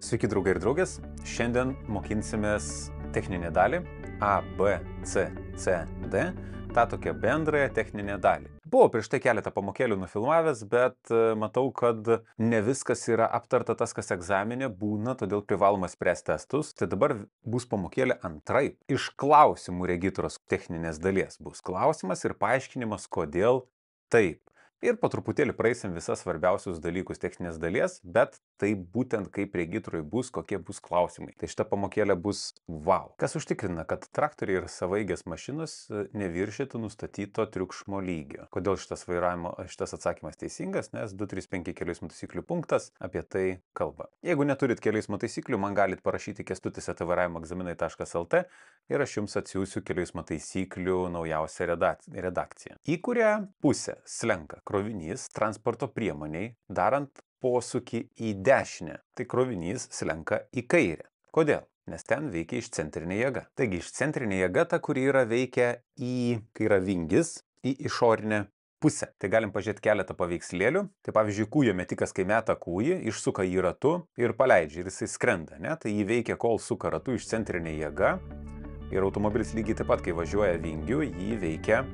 Sveiki draugai ir draugės, šiandien mokinsimės techninę dalį A, B, C, C, D, tą tokią bendrąją techninę dalį. Buvo prieš tai keletą pamokėlių nufilmavęs, bet matau, kad ne viskas yra aptarta tas, kas egzaminė būna, todėl privaloma spręsti testus. Tai dabar bus pamokėlė antraip. Iš klausimų regitros techninės dalies bus klausimas ir paaiškinimas, kodėl taip. Ir po truputėlį praeisim visas svarbiausius dalykus techninės dalies, bet tai būtent kaip regitroj bus, kokie bus klausimai. Tai šita pamokėlė bus wow. Kas užtikrina, kad traktoriai ir savaeigės mašinos neviršytų nustatyto triukšmo lygio. Kodėl šitas atsakymas teisingas? Nes 235 kelių eismo taisyklių punktas apie tai kalba. Jeigu neturit kelių eismo taisyklių, man galit parašyti kestutis@vairavimoegzaminai.lt ir aš jums atsiųsiu kelių eismo taisyklių naujausią redakciją. Į kurią pusę slenka krovinys transporto priemoniai, darant posūkį į dešinę, tai krovinys slenka į kairę. Kodėl? Nes ten veikia išcentrinė jėga. Taigi išcentrinė jėga ta, kuri veikia kai yra vingis, į išorinę pusę. Tai galim pažiūrėti keletą paveikslėlių. Tai pavyzdžiui, kūjo metikas, kai meta kūjį, išsuka jį ratu ir paleidžia ir jisai skrenda. Ne? Tai jį veikia, kol suka ratu išcentrinė jėga. Ir automobilis lygiai taip pat, kai važiuoja vingiu, jį veikia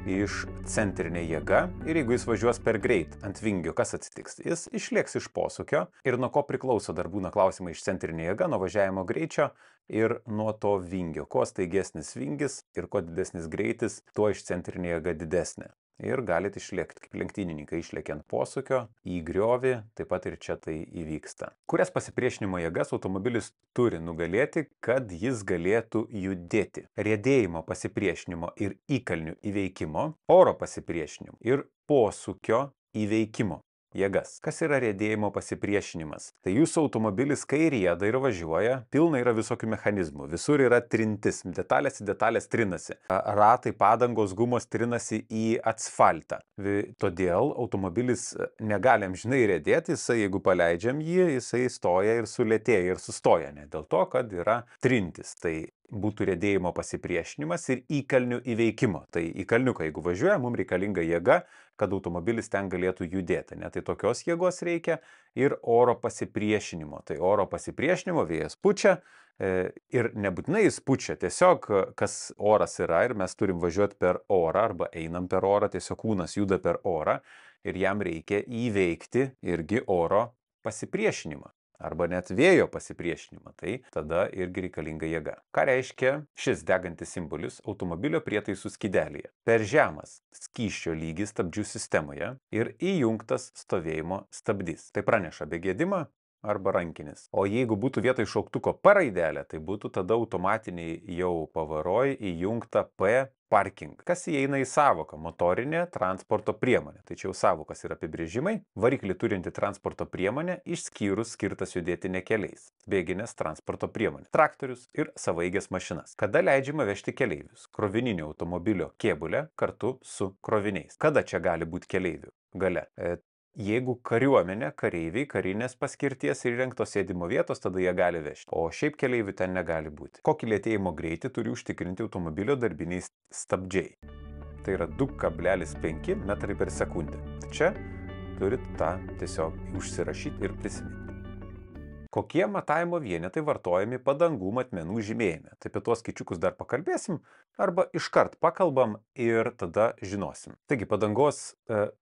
išcentrinė jėga ir jeigu jis važiuos per greit ant vingio, kas atsitiks? Jis išlėks iš posūkio ir nuo ko priklauso dar būna klausimai išcentrinė jėga, nuo važiavimo greičio ir nuo to vingio. Kuo staigesnis vingis ir kuo didesnis greitis, tuo išcentrinė jėga didesnė. Ir galite išlėkti, kaip lenktynininkai išlėkia ant posūkio, į griovį, taip pat ir čia tai įvyksta. Kurias pasipriešinimo jėgas automobilis turi nugalėti, kad jis galėtų judėti? Riedėjimo pasipriešinimo ir įkalnių įveikimo, oro pasipriešinimo ir posūkio įveikimo jėgas. Kas yra riedėjimo pasipriešinimas? Tai jūsų automobilis, kai rieda ir važiuoja, pilna yra visokių mechanizmų. Visur yra trintis, detalės trinasi. Ratai, padangos, gumos trinasi į asfaltą. Todėl automobilis negali amžinai riedėti, jeigu paleidžiam jį, jisai stoja ir sulėtėja ir sustoja. Ne dėl to, kad yra trintis. Tai būtų riedėjimo pasipriešinimas ir įkalnių įveikimo. Tai įkalniuką, jeigu važiuoja, mums reikalinga jėga, kad automobilis ten galėtų judėti. Ne? Tai tokios jėgos reikia ir oro pasipriešinimo. Tai oro pasipriešinimo vėjas pučia ir nebūtinai jis pučia, tiesiog kas oras yra ir mes turim važiuoti per orą arba einam per orą, tiesiog kūnas juda per orą ir jam reikia įveikti irgi oro pasipriešinimą. Arba net vėjo pasipriešinimą, tai tada irgi reikalinga jėga. Ką reiškia šis degantis simbolis automobilio prietaisų skydelėje? Per žemas skysčio lygis stabdžių sistemoje ir įjungtas stovėjimo stabdys. Tai praneša apie gedimą arba rankinis. O jeigu būtų vietoj šauktuko P raidelė, tai būtų tada automatiniai jau pavaroj įjungta P parking. Kas įeina į sąvoką? Motorinė transporto priemonė. Tai čia jau sąvokas ir apibrėžimai. Variklį turinti transporto priemonė išskyrus skirtas judėti ne keliais. Bėginės transporto priemonė. Traktorius ir savaeigės mašinas. Kada leidžiama vežti keleivius? Krovininio automobilio kėbulė kartu su kroviniais. Kada čia gali būti keleivių gale? Jeigu kariuomenė, kareiviai, karinės paskirties ir įrengtos sėdimo vietos, tada jie gali vežti. O šiaip keleivių ten negali būti. Kokį lėtėjimo greitį turi užtikrinti automobilio darbiniai stabdžiai? Tai yra 2,5 metrai per sekundę. Čia turit tą tiesiog užsirašyti ir prisiminti. Kokie matavimo vienetai vartojami padangų matmenų žymėjime? Tai apie tuos skaičiukus dar pakalbėsim, arba iškart pakalbam ir tada žinosim. Taigi padangos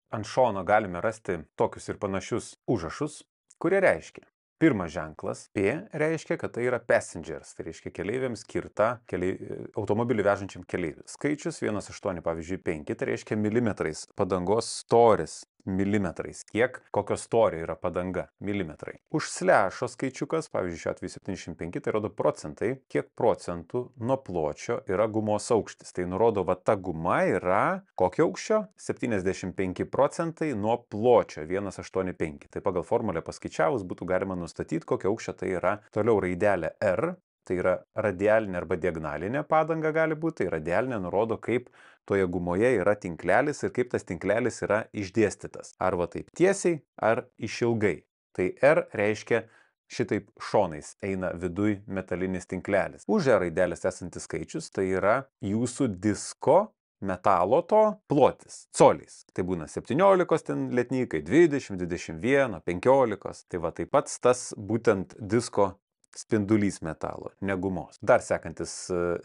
ant šono galime rasti tokius ir panašius užrašus, kurie reiškia. Pirmas ženklas P reiškia, kad tai yra passengers, tai reiškia keleiviams skirta automobilį vežančiam keleiviui. Skaičius 1,8, pavyzdžiui, 5, tai reiškia milimetrais. Padangos storis milimetrais. Kokio storio yra padanga? Milimetrai. Už slešo skaičiukas, pavyzdžiui, šiuo atveju 75, tai rodo procentai, kiek procentų nuo pločio yra gumos aukštis. Tai nurodo, va ta guma yra kokio aukščio? 75 procentai nuo pločio 1,85. Tai pagal formulę paskaičiavus būtų galima nustatyti, kokio aukščio tai yra. Toliau raidelė R. Tai yra radialinė arba diagonalinė padanga gali būti. Tai radialinė nurodo, kaip toje gumoje yra tinklelis ir kaip tas tinklelis yra išdėstytas. Arba taip tiesiai, ar išilgai. Tai R reiškia šitaip šonais eina viduj metalinis tinklelis. Už R raidelės esantis skaičius tai yra jūsų disko metalo to plotis coliais. Tai būna 17 ten lietnykai, 20, 21, 15. Tai va taip pat tas būtent disko spindulys metalo, ne gumos. Dar sekantis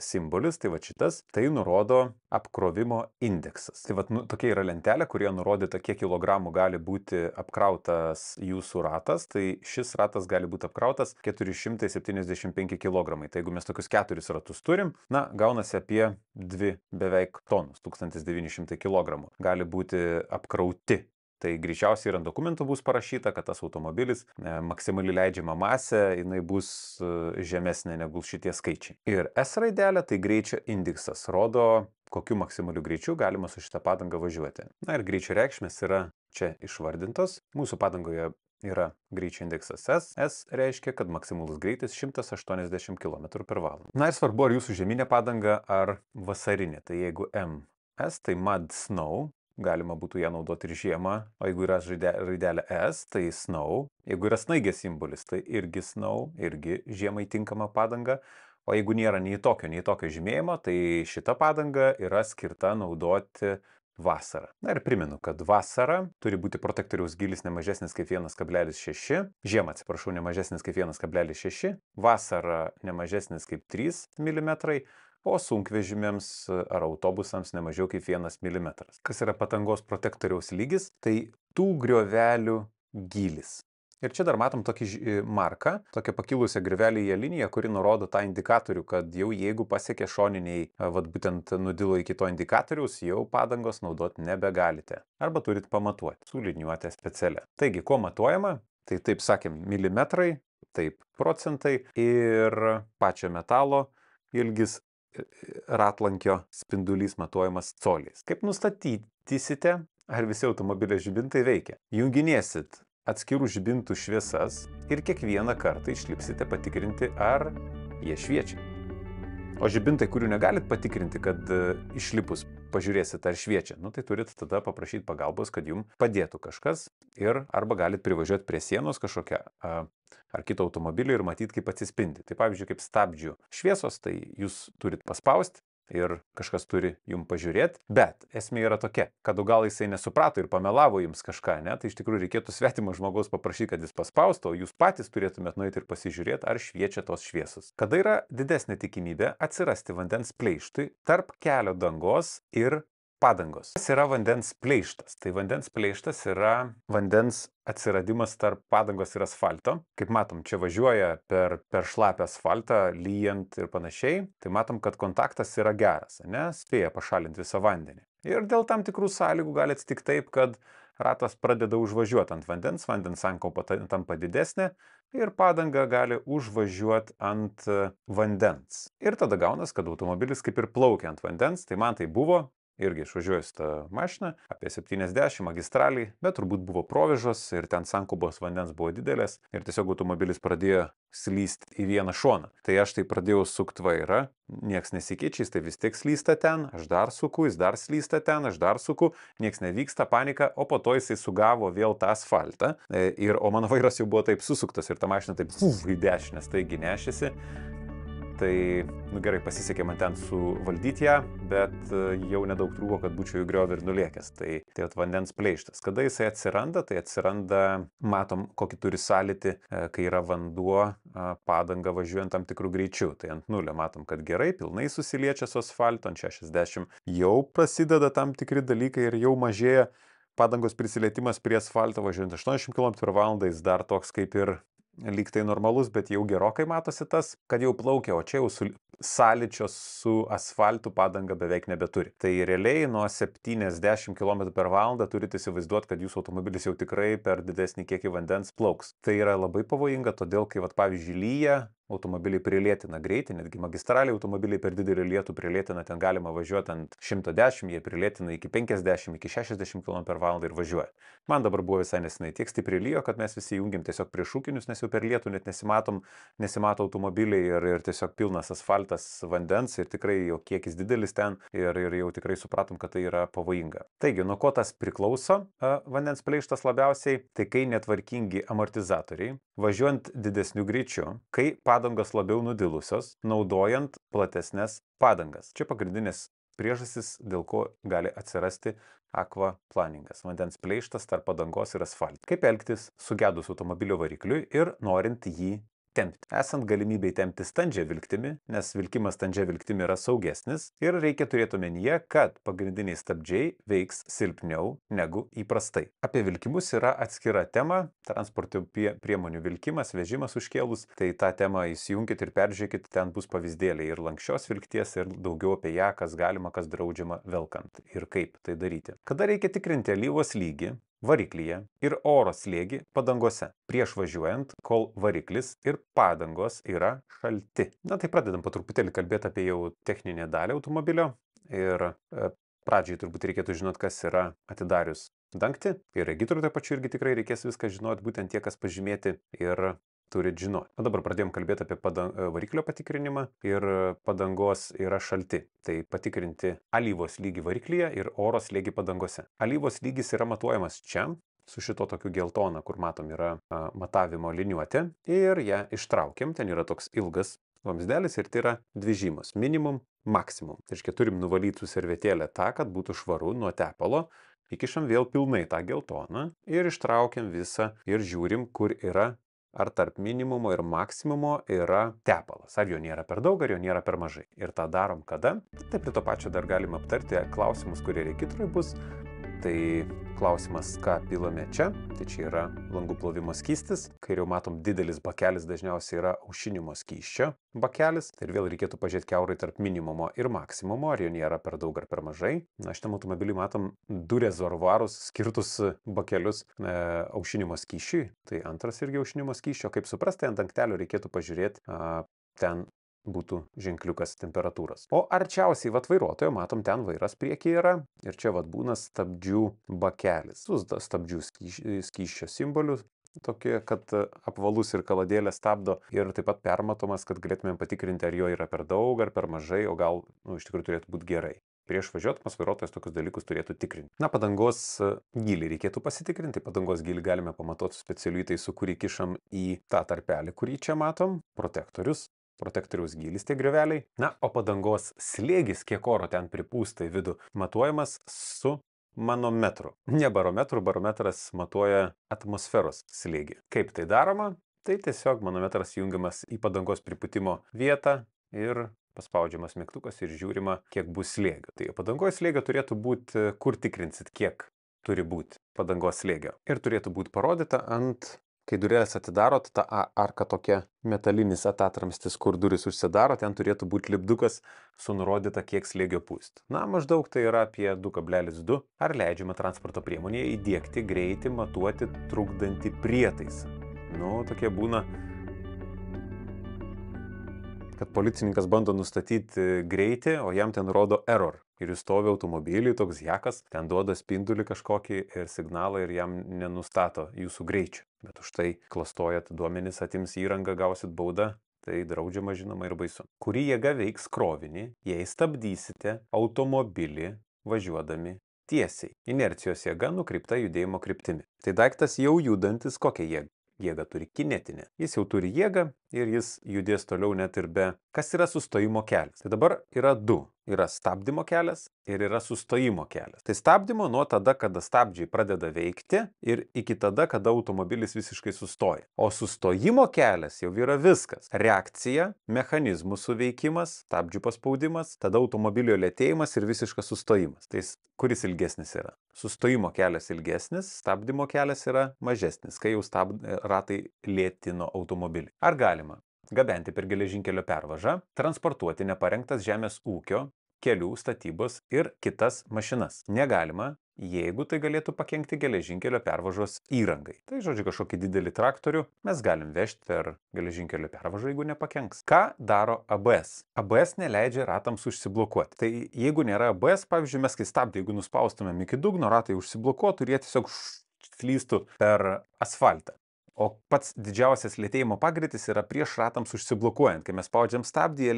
simbolis, tai va šitas, tai nurodo apkrovimo indeksas. Tai va tokia yra lentelė, kurie nurodyta, kiek kilogramų gali būti apkrautas jūsų ratas. Tai šis ratas gali būti apkrautas 475 kg. Tai jeigu mes tokius 4 ratus turim, na, gaunasi apie 2 beveik tonus, 1900 kg gali būti apkrauti. Tai greičiausiai ir ant dokumentų bus parašyta, kad tas automobilis maksimali leidžiama masė, jinai bus žemesnė negu šitie skaičiai. Ir S raidelė, tai greičio indeksas, rodo, kokiu maksimaliu greičiu galima su šitą padangą važiuoti. Na ir greičio reikšmės yra čia išvardintos. Mūsų padangoje yra greičio indeksas S. S reiškia, kad maksimalus greitis 180 km/h. Na ir svarbu, ar jūsų žieminė padanga ar vasarinė. Tai jeigu MS, tai mud snow, galima būtų ją naudoti ir žiemą, o jeigu yra raidelė S, tai snow. Jeigu yra snaigės simbolis, tai irgi snow, irgi žiemai tinkama padanga. O jeigu nėra nei tokio žymėjimo, tai šita padanga yra skirta naudoti vasarą. Na ir primenu, kad vasarą turi būti protektoriaus gylis ne mažesnis kaip 1,6, žiemą, atsiprašau, ne mažesnis kaip 1,6, vasarą ne mažesnis kaip 3 mm, o sunkvežimiams ar autobusams ne mažiau kaip 1 mm. Kas yra padangos protektoriaus lygis? Tai tų griovelių gylis. Ir čia dar matom tokį marką, tokią pakilusią griovelėje liniją, kuri nurodo tą indikatorių, kad jau jeigu pasiekė šoniniai, vat būtent nudilo iki to indikatoriaus, jau padangos naudoti nebegalite. Arba turit pamatuoti su liniuotė specialia. Taigi, kuo matuojama? Tai taip sakėm, milimetrai, taip procentai ir pačio metalo ilgis, ratlankio spindulys matuojamas coliais. Kaip nustatysite, ar visi automobilio žibintai veikia? Junginėsit atskirų žibintų šviesas ir kiekvieną kartą išlipsite patikrinti, ar jie šviečia. O žibintai, kurių negalit patikrinti, kad išlipus pažiūrėsit, ar šviečia, nu tai turit tada paprašyti pagalbos, kad jums padėtų kažkas ir arba galit privažiuoti prie sienos kažkokią ar kito automobilį ir matyti, kaip atsispindi. Tai pavyzdžiui, kaip stabdžių šviesos, tai jūs turit paspausti ir kažkas turi jums pažiūrėti. Bet esmė yra tokia, kad gal jisai nesuprato ir pamelavo jums kažką, ne? Tai iš tikrųjų reikėtų svetimo žmogaus paprašyti, kad jis paspaustų, o jūs patys turėtumėt nueiti ir pasižiūrėti, ar šviečia tos šviesos. Kada yra didesnė tikimybė atsirasti vandens pleištui tarp kelio dangos ir padangos. Kas yra vandens pleištas? Tai vandens pleištas yra vandens atsiradimas tarp padangos ir asfalto. Kaip matom, čia važiuoja per šlapę asfaltą, lyjant ir panašiai. Tai matom, kad kontaktas yra geras, ne? Spėja pašalinti visą vandenį. Ir dėl tam tikrų sąlygų gali atsitikti taip, kad ratas pradeda užvažiuoti ant vandens, vandens sankaupa tampa didesnė ir padanga gali užvažiuoti ant vandens. Ir tada gaunas, kad automobilis kaip ir plaukia ant vandens. Tai man tai buvo. Irgi išvažiuoju tą mašiną, apie 70 magistraliai, bet turbūt buvo provėžos ir ten sankaupos vandens buvo didelės ir tiesiog automobilis pradėjo slysti į vieną šoną. Tai aš tai pradėjau sukti vairą, nieks nesikeičia, jis tai vis tiek slysta ten, aš dar suku, jis dar slysta ten, aš dar suku, nieks nevyksta, panika, o po to jisai sugavo vėl tą asfaltą, o mano vairas jau buvo taip susuktas ir ta mašina taip į dešinę staigi nešėsi. Tai, gerai, pasisekė man ten suvaldyti ją, bet jau nedaug trūko, kad būčiau į griovį ir nulėkęs. Tai vandens pleištas. Kada jisai atsiranda? Tai atsiranda, matom, kokį turi sąlytį, kai yra vanduo padanga važiuojant tam tikrų greičių. Tai ant 0 matom, kad gerai, pilnai susiliečia su asfaltu, ant 60 jau prasideda tam tikri dalykai ir jau mažėja padangos prisilietimas prie asfalto, važiuojant 80 km/h, jis dar toks kaip ir lyg tai normalus, bet jau gerokai matosi tas, kad jau plaukia, o čia jau sąlyčio su asfaltu padanga beveik nebeturi. Tai realiai nuo 70 km/h turite įsivaizduoti, kad jūsų automobilis jau tikrai per didesnį kiekį vandens plauks. Tai yra labai pavojinga, todėl kai, pavyzdžiui, lyja, automobiliai prilėtina greitį, netgi magistraliai automobiliai per didelį lietų prilėtina, ten galima važiuoti ant 110, jie prilėtina iki 50, iki 60 km/h ir važiuoja. Man dabar buvo visai nesinai tiek stipriai lyjo, kad mes visi jungiam tiesiog prie šūkinius, nes jau per lietų net nesimato automobiliai ir tiesiog pilnas asfaltas vandens ir tikrai jau kiekis didelis ten ir jau tikrai supratom, kad tai yra pavojinga. Taigi, nuo ko tas priklauso vandens pleištas labiausiai? Tai kai netvarkingi amortizatoriai, važiuojant didesniu greičiu, kai padangos labiau nudilusios, naudojant platesnes padangas. Čia pagrindinis priežastis, dėl ko gali atsirasti aquaplaningas, vandens pleištas tarp padangos ir asfalto. Kaip elgtis sugedus automobilio varikliui ir norint jį tempti. Esant galimybei tempti standžia vilktimi, nes vilkimas standžia vilktimi yra saugesnis ir reikia turėti omenyje, kad pagrindiniai stabdžiai veiks silpniau negu įprastai. Apie vilkimus yra atskira tema, transporto priemonių vilkimas, vežimas užkėlus, tai tą temą įsijunkit ir peržiūrėkit, ten bus pavyzdėliai ir lankščios vilkties ir daugiau apie ją, kas galima, kas draudžiama velkant ir kaip tai daryti. Kada reikia tikrinti alyvos lygį variklyje ir oro slėgį padangose, prieš važiuojant, kol variklis ir padangos yra šalti. Na tai pradedam po truputėlį kalbėti apie jau techninę dalį automobilio ir pradžiai turbūt reikėtų žinot, kas yra atidarius dangtį ir regitrų taip pačiu irgi tikrai reikės viską žinot, būtent tie, kas pažymėti ir turit žinoti. O dabar pradėjom kalbėti apie variklio patikrinimą ir padangos yra šalti. Tai patikrinti alyvos lygį variklyje ir oro slėgį padangose. Alyvos lygis yra matuojamas čia, su šito tokiu geltona, kur matom yra matavimo liniuotė ir ją ištraukiam. Ten yra toks ilgas vamzdelis ir tai yra dvi žymos. Minimum, maksimum. Tai reiškia, turim nuvalyti su servetėlę tą, kad būtų švaru nuo tepalo. Įkišam vėl pilnai tą geltoną ir ištraukiam visą ir žiūrim, kur yra ar tarp minimumo ir maksimumo yra tepalas. Ar jo nėra per daug, ar jo nėra per mažai. Ir tą darom kada? Tai prie to pačio dar galime aptarti klausimus, kurie regitrui bus. Tai klausimas, ką pilame čia. Tai čia yra langų plovimo skystis. Kairiau matom didelis bakelis, dažniausiai yra aušinimo skysčio bakelis. Tai ir vėl reikėtų pažiūrėti kiaurai tarp minimumo ir maksimumo, ar jo nėra per daug ar per mažai. Na, šitam automobiliui matom du rezervuarus skirtus bakelius aušinimo skysčiui. Tai antras irgi aušinimo skysčio. Kaip suprasti, ant dangtelio reikėtų pažiūrėti ten būtų ženkliukas temperatūros. O arčiausiai vairuotojo matom, ten vairas priekyje yra ir čia būna stabdžių bakelis. Su stabdžių skysčio simboliu tokie, kad apvalus ir kaladėlė stabdo ir taip pat permatomas, kad galėtumėm patikrinti, ar jo yra per daug ar per mažai, o gal iš tikrųjų turėtų būti gerai. Prieš važiuodamas vairuotojas tokius dalykus turėtų tikrinti. Na, padangos gilį reikėtų pasitikrinti. Padangos gilį galime pamatuoti specialiu įtaisu, kurį kišam į tą tarpelį, kurį čia matom, protektorius. Protektoriaus gilis tie greveliai. Na, o padangos slėgis, kiek oro ten pripūsta į vidų, matuojamas su manometru. Ne barometru, barometras matuoja atmosferos slėgį. Kaip tai daroma? Tai tiesiog manometras jungiamas į padangos pripūtimo vietą ir paspaudžiamas mygtukas ir žiūrima, kiek bus slėgio. Tai padangos slėgio turėtų būti, kur tikrinsit, kiek turi būti padangos slėgio. Ir turėtų būti parodyta ant... Kai durelės atidarot, ta arka tokia metalinis atatramstis, kur duris užsidaro, ten turėtų būti lipdukas su nurodyta, kiek slėgio pūst. Na, maždaug tai yra apie 2,2. Ar leidžiama transporto priemonėje įdiegti greitį matuoti trukdantį prietaisą. Nu, tokie būna, kad policininkas bando nustatyti greitį, o jam ten rodo error. Ir jis stovi automobilį, toks hekas, ten duoda spindulį kažkokį ir signalą ir jam nenustato jūsų greičių. Bet už tai klastojat duomenis, atims įrangą, gausit baudą, tai draudžiama žinoma ir baisu. Kuri jėga veiks krovinį, jei stabdysite automobilį važiuodami tiesiai. Inercijos jėga nukreipta judėjimo kryptimi. Tai daiktas jau judantis kokią jėgą? Jėga turi kinetinę. Jis jau turi jėgą ir jis judės toliau net ir be... Kas yra sustojimo kelias? Tai dabar yra du. Yra stabdymo kelias ir yra sustojimo kelias. Tai stabdymo nuo tada, kada stabdžiai pradeda veikti ir iki tada, kada automobilis visiškai sustoja. O sustojimo kelias jau yra viskas. Reakcija, mechanizmų suveikimas, stabdžių paspaudimas, tada automobilio lėtėjimas ir visiškas sustojimas. Tai kuris ilgesnis yra? Sustojimo kelias ilgesnis, stabdymo kelias yra mažesnis, kai jau ratai lėtino automobilį. Ar galima gabenti per geležinkelio pervažą, transportuoti neparengtas žemės ūkio, kelių statybos ir kitas mašinas? Negalima, jeigu tai galėtų pakenkti geležinkelio pervažos įrangai. Tai žodžiu, kažkokį didelį traktorių mes galim vežti per geležinkelio pervažą, jeigu nepakenks. Ką daro ABS? ABS neleidžia ratams užsiblokuoti. Tai jeigu nėra ABS, pavyzdžiui, mes kai stabdį, jeigu nuspaustumėm iki dugno, ratai užsiblokuotų ir jie tiesiog slystų per asfaltą. O pats didžiausias lėtėjimo pagreitis yra prieš ratams užsiblokuojant. Kai mes spaudžiam stabdį, jie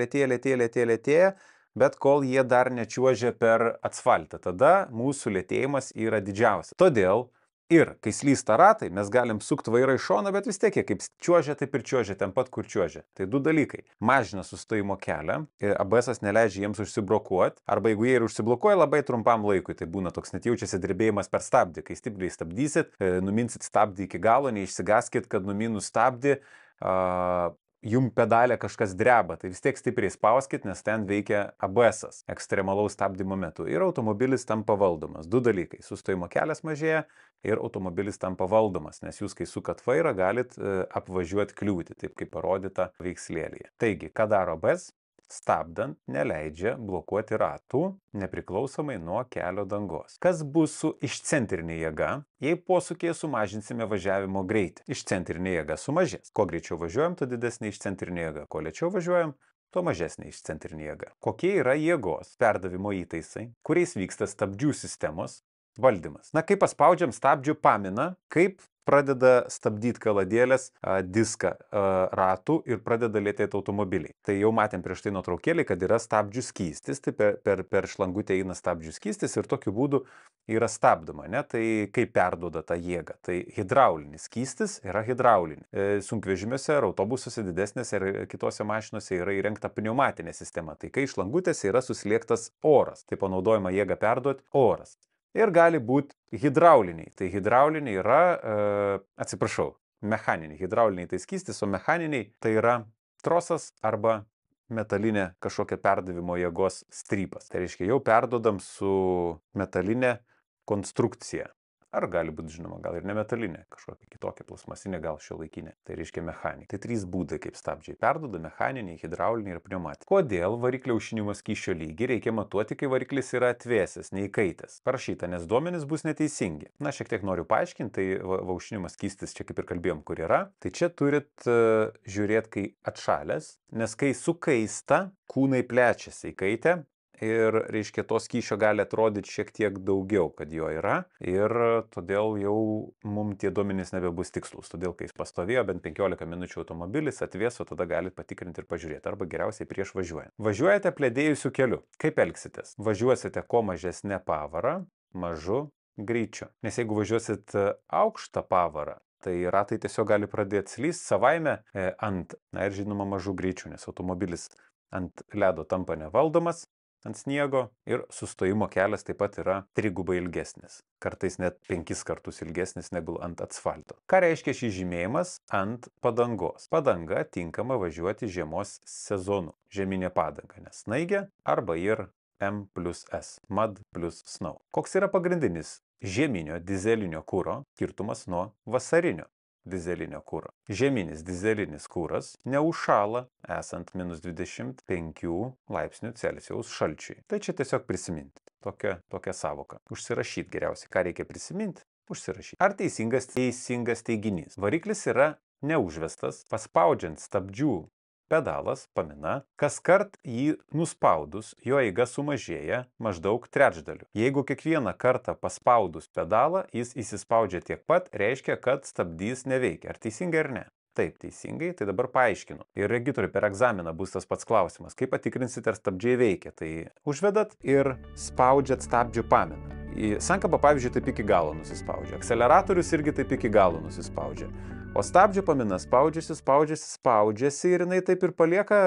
lėtėja, bet kol jie dar nečiuožia per asfaltą, tada mūsų lėtėjimas yra didžiausias. Todėl Ir kai slysta ratai, mes galim sukti vairą į šoną, bet vis tiek jie kaip čiuožia, taip ir čiuožia ten pat, kur čiuožia. Tai du dalykai. Mažina sustojimo kelią, ABS neleidžia jiems užsiblokuoti, arba jeigu jie ir užsiblokuoja labai trumpam laikui, tai būna toks net jaučiasi drebėjimas per stabdį. Kai stipriai stabdysit, numinsit stabdį iki galo, neišsigaskit, kad numinus stabdį, jum pedalė kažkas dreba, tai vis tiek stipriai spauskit, nes ten veikia ABS ekstremalaus stabdymo metu ir automobilis tampa valdomas. Du dalykai. Sustojimo kelias mažėja ir automobilis tampa valdomas, nes jūs, kai sukat vairą, galit apvažiuoti kliūtį, taip kaip parodyta veikslėlyje. Taigi, ką daro ABS? Stabdant neleidžia blokuoti ratų nepriklausomai nuo kelio dangos. Kas bus su išcentrinė jėga, jei posūkyje sumažinsime važiavimo greitį? Išcentrinė jėga sumažės. Kuo greičiau važiuojam, tuo didesnė išcentrinė jėga. Kuo lėčiau važiuojam, tuo mažesnė išcentrinė jėga. Kokie yra jėgos perdavimo įtaisai, kuriais vyksta stabdžių sistemos valdymas? Na, kai paspaudžiam stabdžių paminą, kaip pradeda stabdyti kaladėlės diską ratų ir pradeda lėtėti automobiliai. Tai jau matėm prieš tai nuotraukėlį, kad yra stabdžių skystis, tai per šlangutę eina stabdžių skystis ir tokiu būdu yra stabdoma, ne? Tai kaip perduoda tą jėgą? Tai hidraulinis skystis yra hidraulinis. Sunkvežimiuose ir autobusuose didesnėse ir kitose mašinose yra įrengta pneumatinė sistema. Tai kai šlangutėse yra suslėgtas oras, tai panaudojama jėga perduoti oras. Ir gali būti hidrauliniai. Tai hidrauliniai yra, mechaniniai. Hidrauliniai tai skystis, o mechaniniai tai yra trosas arba metalinė kažkokia perdavimo jėgos strypas. Tai reiškia, jau perduodam su metalinė konstrukcija. Ar gali būti, žinoma, gal ir ne metalinė, kažkokia kitokia plasmasinė, gal šiuolaikinė. Tai reiškia mechaninė. Tai trys būdai, kaip stabdžiai perduoda: mechaniniai, hidrauliniai ir pneumatiniai. Kodėl variklio aušinimo skysčio lygį reikia matuoti, kai variklis yra atvėsęs, neįkaitęs? Parašyta, nes duomenys bus neteisingi. Na, šiek tiek noriu paaiškinti, tai aušinimo skystis čia kaip ir kalbėjom, kur yra. Tai čia turit žiūrėti, kai atšalęs, nes kai sukaista, kūnai plečiasi įkaitę. Ir, reiškia, to skysčio gali atrodyti šiek tiek daugiau, kad jo yra, ir todėl jau mums tie duomenys nebebus tikslus. Todėl, kai jis pastovėjo bent 15 minučių automobilis, atvėso, tada galite patikrinti ir pažiūrėti, arba geriausiai prieš važiuojant. Važiuojate plėdėjusiu keliu. Kaip elgsitės? Važiuosite kuo mažesnė pavara, mažu greičiu. Nes jeigu važiuosit aukštą pavarą, tai ratai tiesiog gali pradėti slysti savaime ant, na ir žinoma, mažų greičių, nes automobilis ant ledo tampa nevaldomas, ant sniego, ir sustojimo kelias taip pat yra trigubai ilgesnis. Kartais net 5 kartus ilgesnis negu ant asfalto. Ką reiškia šis žymėjimas ant padangos? Padanga tinkama važiuoti žiemos sezonu. Žieminė padanga, nes snaigė arba ir M+S, mud plus snow. Koks yra pagrindinis žieminio dizelinio kuro skirtumas nuo vasarinio dizelinio kuro? Žieminis dizelinis kuras neužšąla esant -25 laipsnių Celsijaus šalčiui. Tai čia tiesiog prisiminti. Tokia savoka. Užsirašyti geriausiai. Ką reikia prisiminti? Užsirašyti. Ar teisingas teiginys? Variklis yra neužvestas, paspaudžiant stabdžių pedalas, pamina, kaskart jį nuspaudus, jo eiga sumažėja maždaug trečdaliu. Jeigu kiekvieną kartą paspaudus pedalą, jis įsispaudžia tiek pat, reiškia, kad stabdys neveikia. Ar teisingai ar ne? Taip, teisingai, tai dabar paaiškinu. Ir regitoriui per egzaminą bus tas pats klausimas. Kaip patikrinsite, ar stabdžiai veikia? Tai užvedat ir spaudžiat stabdžių paminą. Sankaba, pavyzdžiui, taip iki galo nusispaudžia. Akceleratorius irgi taip iki galo nusispaudžia. O stabdžių pamina spaudžiasi ir jinai taip ir palieka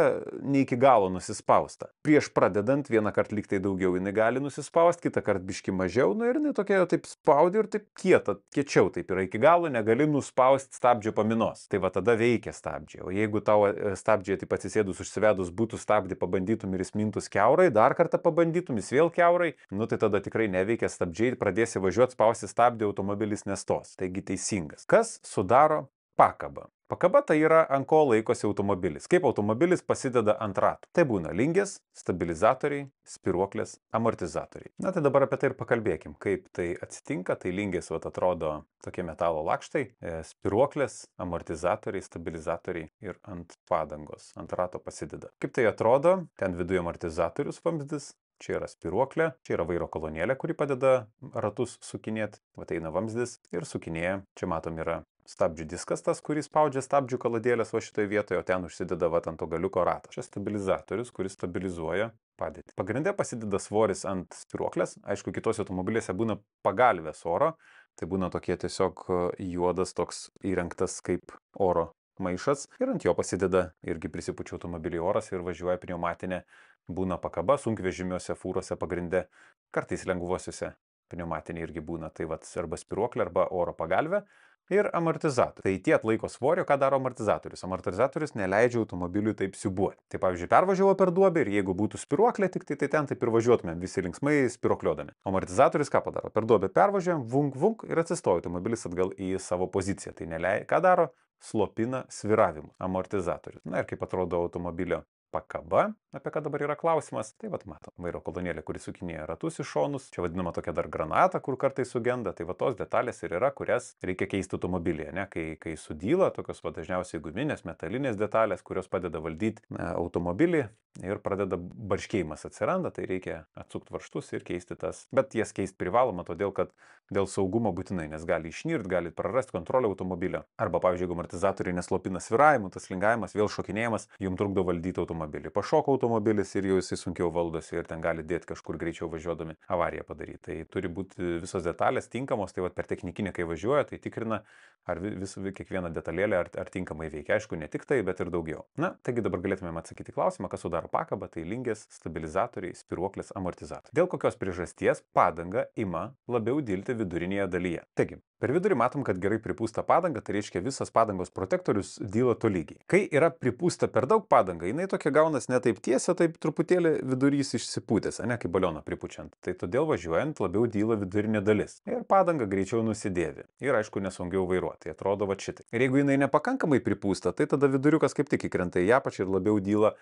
ne iki galo nusispausta. Prieš pradedant vieną kartą lyg tai daugiau jinai gali nusispausti, kitą kartą biški mažiau, ir jinai tokia taip spaudi ir taip kiečiau taip yra iki galo, negali nuspausti stabdžių paminos. Tai va tada veikia stabdžiai. O jeigu tau stabdžiai taip atsisėdus užsivedus būtų stabdį, pabandytum ir jis mintus kiaurai, dar kartą pabandytum, jis vėl kiaurai, tai tada tikrai neveikia stabdžiai ir pradėsi važiuoti, spausti stabdį, automobilis nestos. Taigi teisingas. Kas sudaro pakaba? Pakaba tai yra, ant ko laikosi automobilis. Kaip automobilis pasideda ant ratų. Tai būna lingės, stabilizatoriai, spiruoklės, amortizatoriai. Na tai dabar apie tai ir pakalbėkim. Kaip tai atsitinka, tai lingės atrodo tokie metalo lakštai, spiruoklės, amortizatoriai, stabilizatoriai ir ant padangos, ant rato pasideda. Kaip tai atrodo? Ten viduje amortizatorius vamzdis. Čia yra spiruoklė, čia yra vairo kolonėlė, kuri padeda ratus sukinėti. Va eina vamzdis ir sukinėja. Čia matom yra stabdžių diskas tas, kuris spaudžia stabdžių kaladėlės va šitoje vietoje, o ten užsideda va ant to galiuko ratą. Čia stabilizatorius, kuris stabilizuoja padėtį. Pagrinde pasideda svoris ant spiruoklės. Aišku, kitose automobilėse būna pagalvės oro, Tai būna tokie tiesiog juodas toks įrengtas kaip oro maišas ir ant jo pasideda irgi prisipučia automobilį oras ir važiuoja pneumatinė, būna pakaba, sunkvežimiuose, fūrose pagrinde, kartais lengvuosiuose pneumatiniai irgi būna, tai vat arba spiruoklė, arba oro pagalvė ir amortizatorius. Tai tie atlaiko svorio, ką daro amortizatorius. Amortizatorius neleidžia automobiliui taip siūbuoti. Tai pavyzdžiui, pervažiavo per duobę ir jeigu būtų spiruoklė, tik tai ten taip ir važiuotumėm visi linksmai spiruokliodami. Amortizatorius ką padaro? Per duobę pervažiuojam, vunk, vunk ir atsistoja automobilis atgal į savo poziciją. Tai ką daro? Slopina svyravimą amortizatorius. Na ir kaip atrodo automobilio pakaba, apie ką dabar yra klausimas, tai vat matom, vairo kolonėlė, kuri sukinėja ratus į šonus, čia vadinama tokia dar granata, kur kartais sugenda, tai va tos detalės ir yra, kurias reikia keisti automobilyje, ne, kai sudyla, tokios va dažniausiai guminės, metalinės detalės, kurios padeda valdyti automobilį ir pradeda barškėjimas atsiranda, tai reikia atsukti varžtus ir keisti tas, bet jas keisti privaloma, todėl kad dėl saugumo būtinai, nes gali išnirt, gali prarasti kontrolę automobilio, arba pavyzdžiui, jeigu amortizatoriai neslopina svyravimų, tas lingavimas, vėl šokinėjimas, jums trukdo valdyti automobilį. Pašoko automobilis ir jau jisai sunkiau valdosi ir ten gali dėti kažkur greičiau važiuodami avariją padaryti. Tai turi būti visos detalės tinkamos, tai vat per technikinį, kai važiuoja, tai tikrina, ar kiekviena detalėlė ar tinkamai veikia. Aišku, ne tik tai, bet ir daugiau. Na, taigi dabar galėtumėm atsakyti klausimą, kas sudaro pakabą, tai lingės, stabilizatoriai, spiruoklės, amortizatoriai. Dėl kokios priežasties padanga ima labiau dilti vidurinėje dalyje. Taigi, per vidurį matom, kad gerai pripūsta padanga, tai reiškia visas padangos protektorius dyla tolygiai. Kai yra pripūsta per daug padanga, jinai tokia gaunas ne taip tiesia, taip truputėlį vidurys išsipūtęs, ne kaip balioną pripučiant. Tai todėl važiuojant labiau dyla vidurinė dalis. Ir padanga greičiau nusidėvi. Ir aišku, nesaugiau vairuoti. Tai atrodo va šitai. Ir jeigu jinai nepakankamai pripūsta, tai tada viduriukas kaip tik įkrenta į apačią ir labiau dyla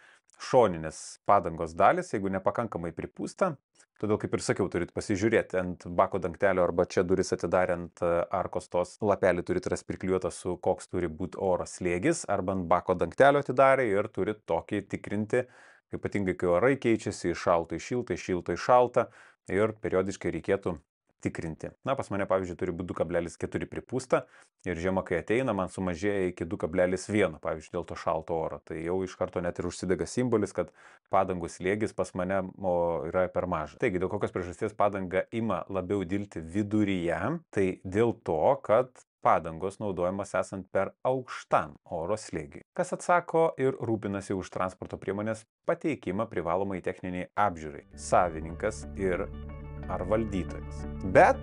šoninės padangos dalis, jeigu nepakankamai pripūsta. Todėl, kaip ir sakiau, turit pasižiūrėti ant bako dangtelio arba čia duris atidarę ant arkos tos lapelį turit ras priklijuotą su koks turi būti oro slėgis, arba ant bako dangtelio atidarę ir turit tokį tikrinti, ypatingai kai orai keičiasi iš šalto į šiltą, iš šilto į šaltą ir periodiškai reikėtų tikrinti. Na, pas mane, pavyzdžiui, turi būti 2,4 pripūsta ir žiema, kai ateina, man sumažėja iki 2,1, pavyzdžiui, dėl to šalto oro. Tai jau iš karto net ir užsidega simbolis, kad padangų slėgis pas mane yra per mažas. Taigi, dėl kokios priežasties padanga ima labiau dilti viduryje, tai dėl to, kad padangos naudojamas esant per aukštam oro slėgiui. Kas atsako ir rūpinasi už transporto priemonės pateikimą privalomai techniniai apžiūrai? Savininkas ir ar valdytojas. Bet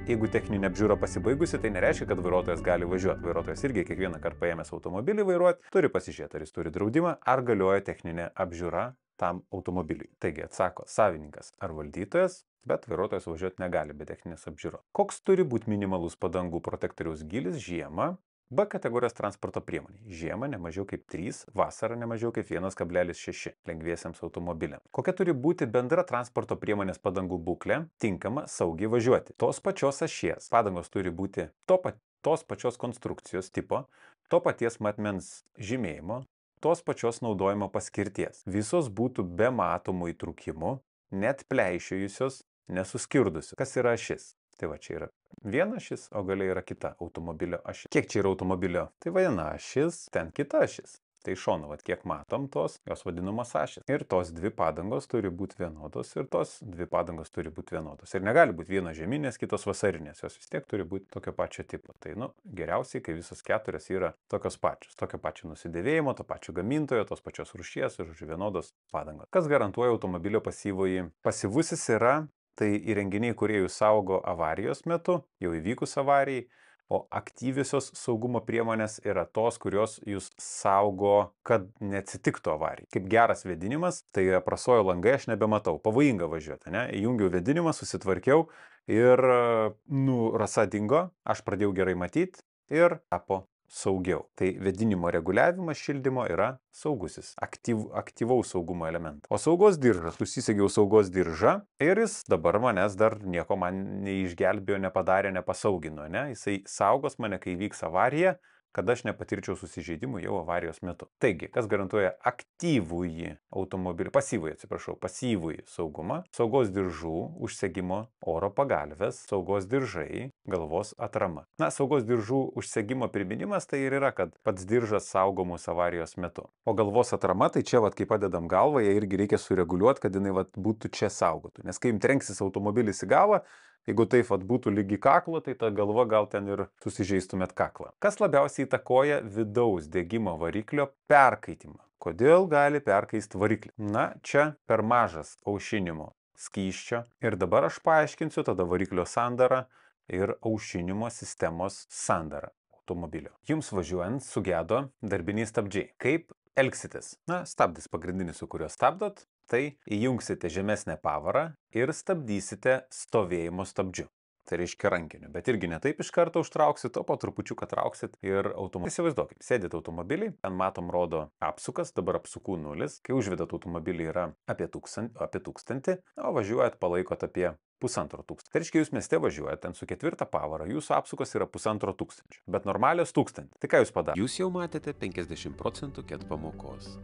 jeigu techninė apžiūra pasibaigusi, tai nereiškia, kad vairuotojas gali važiuoti. Vairuotojas irgi kiekvieną kartą paėmęs automobilį vairuoti, turi pasižiūrėti, ar jis turi draudimą, ar galioja techninė apžiūra tam automobiliui. Taigi atsako savininkas ar valdytojas, bet vairuotojas važiuoti negali be techninės apžiūros. Koks turi būti minimalus padangų protektoriaus gylis žiemą? B kategorijos transporto priemonė. Žiemą ne mažiau kaip 3, vasarą ne mažiau kaip 1,6 lengviesiems automobiliams. Kokia turi būti bendra transporto priemonės padangų būklė, tinkama saugiai važiuoti. Tos pačios ašies. Padangos turi būti tos pačios konstrukcijos tipo, to paties matmens žymėjimo, tos pačios naudojimo paskirties. Visos būtų be matomų įtrūkimų, net pleišėjusios, nesuskirdusios. Kas yra ašis? Tai va, čia yra viena ašis, o galiai yra kita automobilio ašis. Kiek čia yra automobilio? Tai viena ašis, ten kita ašis. Tai iš šono, vat, kiek matom tos, jos vadinamos ašis. Ir tos dvi padangos turi būti vienodos ir tos dvi padangos turi būti vienodos. Ir negali būti vienos žieminės, kitos vasarinės, jos vis tiek turi būti tokio pačio tipo. Tai, geriausiai, kai visos keturios yra tokios pačios. Tokio pačio nusidėvėjimo, to pačio gamintojo, tos pačios rūšies ir vienodos padangos. Kas garantuoja automobilio pasyvųjį? Pasyvusis yra tai įrenginiai, kurie jūs saugo avarijos metu, jau įvykus avarijai, o aktyviosios saugumo priemonės yra tos, kurios jūs saugo, kad neatsitiktų avarijai. Kaip geras vėdinimas, tai prasojo langai, aš nebematau, pavojinga važiuoti, ne? Įjungiau vėdinimą, susitvarkiau ir, rasa dingo, aš pradėjau gerai matyti ir tapo saugiau. Tai vėdinimo reguliavimas šildymo yra saugusis, aktyvaus saugumo elementas. O saugos diržas, susisegiau saugos diržą ir jis dabar manęs dar nieko man neišgelbėjo, nepadarė, nepasaugino, ne? Jisai saugos mane, kai vyks avarija, kad aš nepatirčiau susižeidimų jau avarijos metu. Taigi, kas garantuoja pasyvųjį saugumą? Saugos diržų, užsegimo oro pagalvės, saugos diržai, galvos atrama. Na, saugos diržų užsegimo priminimas tai ir yra, kad pats diržas saugo mūsų avarijos metu. O galvos atrama, tai čia, kai padedam galvą, ją irgi reikia sureguliuoti, kad jinai būtų čia saugotų. Nes kai jums trenksis automobilis į galvą, Jeigu taip vat būtų lygi kaklo, tai ta galva gal ten ir susižeistumėt kaklą. Kas labiausiai įtakoja vidaus degimo variklio perkaitimą? Kodėl gali perkaisti variklį? Na, čia per mažas aušinimo skysčio. Ir dabar aš paaiškinsiu tada variklio sandarą ir aušinimo sistemos sandarą automobilio. Jums važiuojant sugedo darbiniai stabdžiai. Kaip elgsitės? Na, stabdis pagrindinis, su kuriuo stabdot, tai įjungsite žemesnę pavarą ir stabdysite stovėjimo stabdžiu. Tai reiškia rankiniu, bet irgi ne taip iš karto užtrauksit, o po trupučiuką trauksit ir automobilį. Įsivaizduokit, sėdit automobilį, ten matom rodo apsukas, dabar apsukų 0, kai užvedat automobilį yra apie 1000, o važiuojat palaikot apie 1500. Tai reiškia, jūs mieste važiuojat, ten su 4 pavara, jūsų apsukas yra 1500, bet normalios 1000. Tai ką jūs padarėte? Jūs jau matėte 50% ket pamokos.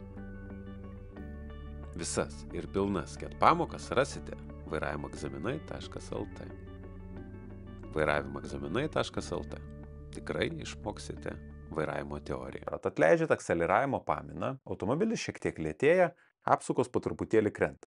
Visas ir pilnas ket pamokas rasite vairavimoegzaminai.lt. vairavimoegzaminai.lt. Tikrai išmoksite vairavimo teoriją. Atleidžiat akceleravimo paminą, automobilis šiek tiek lėtėja, apsukos po truputėlį krenta.